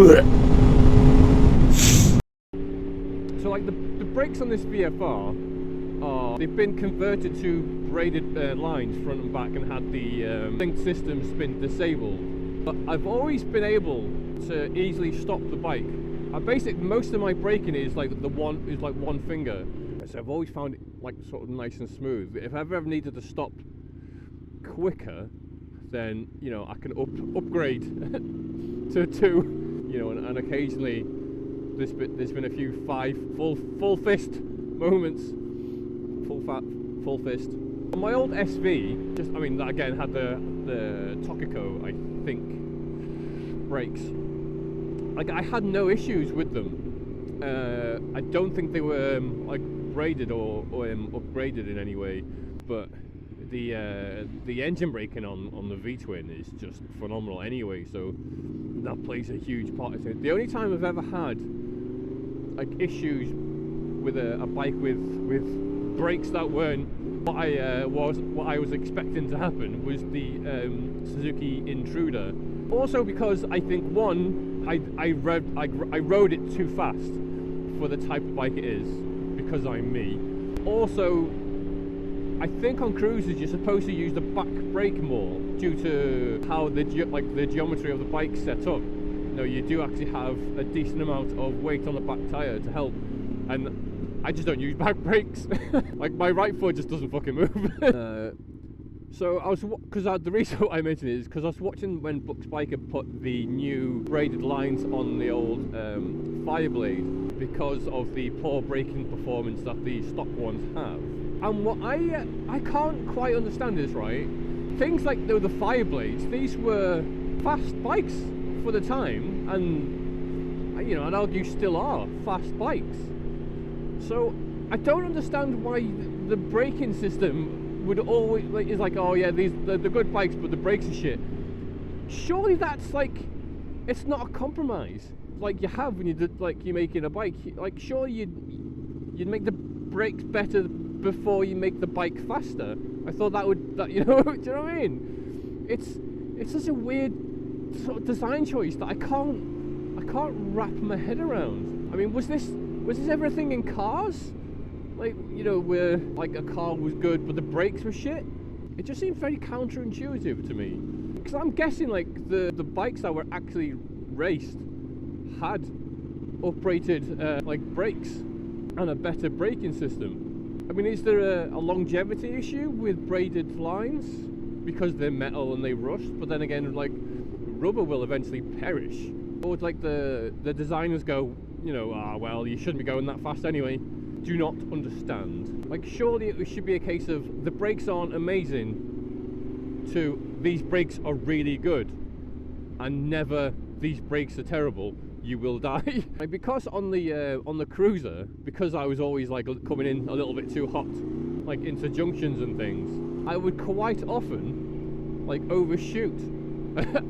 So like the brakes on this VFR they've been converted to braided lines front and back, and had the linked system's been disabled. But I've always been able to easily stop the bike. Most of my braking is like one finger, so I've always found it like sort of nice and smooth. If I've ever needed to stop quicker, then I can upgrade to 2, and occasionally there's been a few 5 full fist moments, full fist. On my old SV, that again had the Tokico, I think, brakes. Like, I had no issues with them. I don't think they were like braided or upgraded in any way, but the engine braking on the V-twin is just phenomenal anyway, so that plays a huge part in it. The only time I've ever had like issues with a bike with brakes that weren't what I was expecting to happen was the Suzuki Intruder. Also because I think I rode it too fast for the type of bike it is, because I'm me. Also, I think on cruisers you're supposed to use the back brake more due to how the geometry of the bike's set up. You do actually have a decent amount of weight on the back tyre to help, and I just don't use back brakes. Like, my right foot just doesn't fucking move. So the reason I mentioned it is because I was watching when Bucksbiker put the new braided lines on the old Fireblade because of the poor braking performance that the stock ones have. And what I can't quite understand is, right, things like the Fireblades, these were fast bikes for the time, and I'd argue still are fast bikes. So I don't understand why the braking system would always is like, oh yeah, they're good bikes, but the brakes are shit. Surely that's like, it's not a compromise like you have when you're making a bike. Like, surely you'd make the brakes better before you make the bike faster. I thought that do you know what I mean? It's such a weird sort of design choice that I can't wrap my head around. I mean, was this everything in cars? Like, where like a car was good but the brakes were shit? It just seemed very counterintuitive to me. Because I'm guessing like the bikes that were actually raced had uprated like brakes and a better braking system. I mean, is there a longevity issue with braided lines because they're metal and they rust? But then again, like, rubber will eventually perish. Or it's like the designers go, well, you shouldn't be going that fast anyway. Do not understand. Like, surely it should be a case of the brakes aren't amazing to these brakes are really good, and never these brakes are terrible, you will die. Like, because on the cruiser, because I was always like coming in a little bit too hot, like into junctions and things, I would quite often like overshoot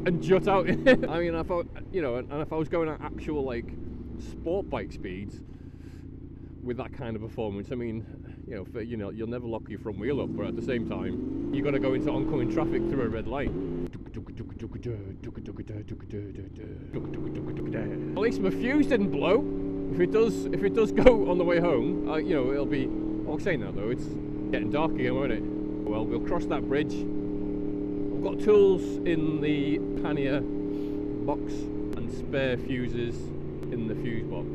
and jut out. I mean, if I was going at actual like sport bike speeds with that kind of performance, I mean, you'll never lock your front wheel up, but at the same time, you got to go into oncoming traffic through a red light. At least my fuse didn't blow. If it does go on the way home, it'll be. Well, I'm saying that though, it's getting dark again, won't it? Well, we'll cross that bridge. I've got tools in the pannier box and spare fuses in the fuse box.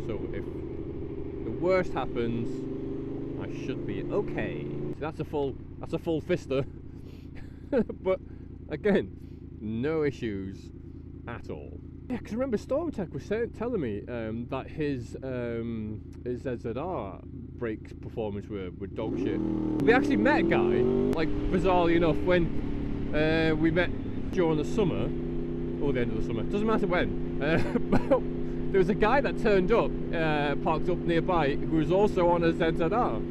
So if the worst happens, I should be okay. So that's a full fister. But again, no issues at all. Yeah, because remember Stormtech was telling me that his ZZR brakes performance were dog shit. We actually met a guy, like, bizarrely enough, when we met during the summer, or the end of the summer, doesn't matter when. But there was a guy that turned up, parked up nearby, who was also on a ZZR,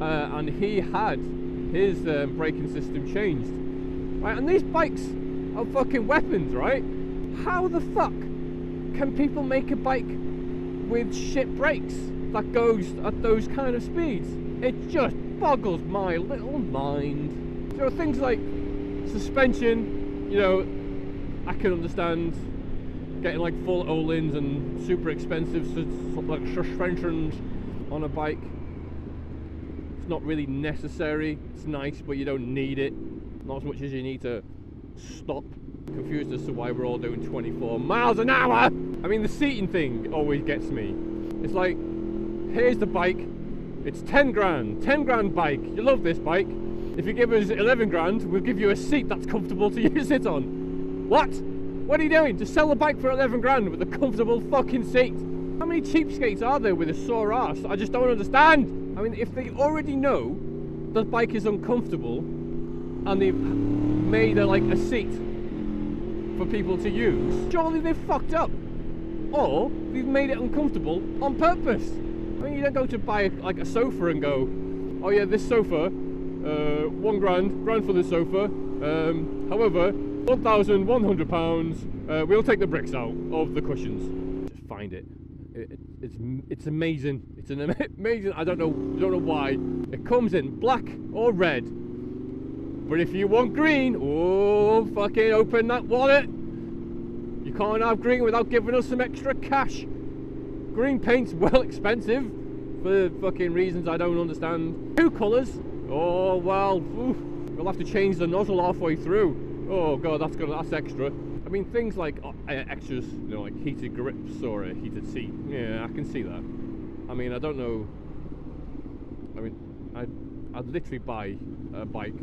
and he had his braking system changed. Right, and these bikes are fucking weapons, right? How the fuck can people make a bike with shit brakes that goes at those kind of speeds? It just boggles my little mind. So things like suspension, I can understand. getting like full Olins and super expensive like suspensions on a bike. It's not really necessary. It's nice, but you don't need it. Not as much as you need to stop. Confused as to why we're all doing 24 miles an hour. I mean, the seating thing always gets me. It's like, here's the bike. It's 10 grand. 10 grand bike. You love this bike. If you give us 11 grand, we'll give you a seat that's comfortable to you sit on. What? What are you doing? Just sell the bike for 11 grand with a comfortable fucking seat. How many cheapskates are there with a sore ass? I just don't understand. I mean, if they already know the bike is uncomfortable and they've made a seat for people to use, surely they've fucked up. Or they've made it uncomfortable on purpose. I mean, you don't go to buy like a sofa and go, oh yeah, this sofa, 1 grand for this sofa. However, £1,100. We'll take the bricks out of the cushions. Just find it. It's amazing. It's an amazing. I don't know why. It comes in black or red. But if you want green, oh, fucking open that wallet. You can't have green without giving us some extra cash. Green paint's well expensive for fucking reasons I don't understand. 2 colours. Oh well, oof. We'll have to change the nozzle halfway through. Oh god, that's extra. I mean, things like extras, you know, like heated grips or a heated seat. Yeah, I can see that. I mean, I don't know. I mean, I'd literally buy a bike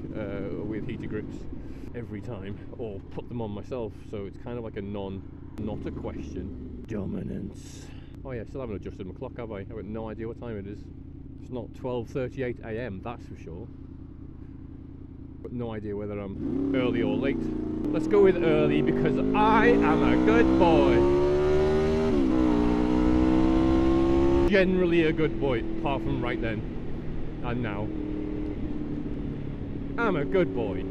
with heated grips every time, or put them on myself. So it's kind of like not a question. Dominance. Oh yeah, I still haven't adjusted my clock, have I? I've got no idea what time it is. It's not 12:38 AM, that's for sure. But no idea whether I'm early or late. Let's go with early because I am a good boy. Generally a good boy, apart from right then and now. I'm a good boy.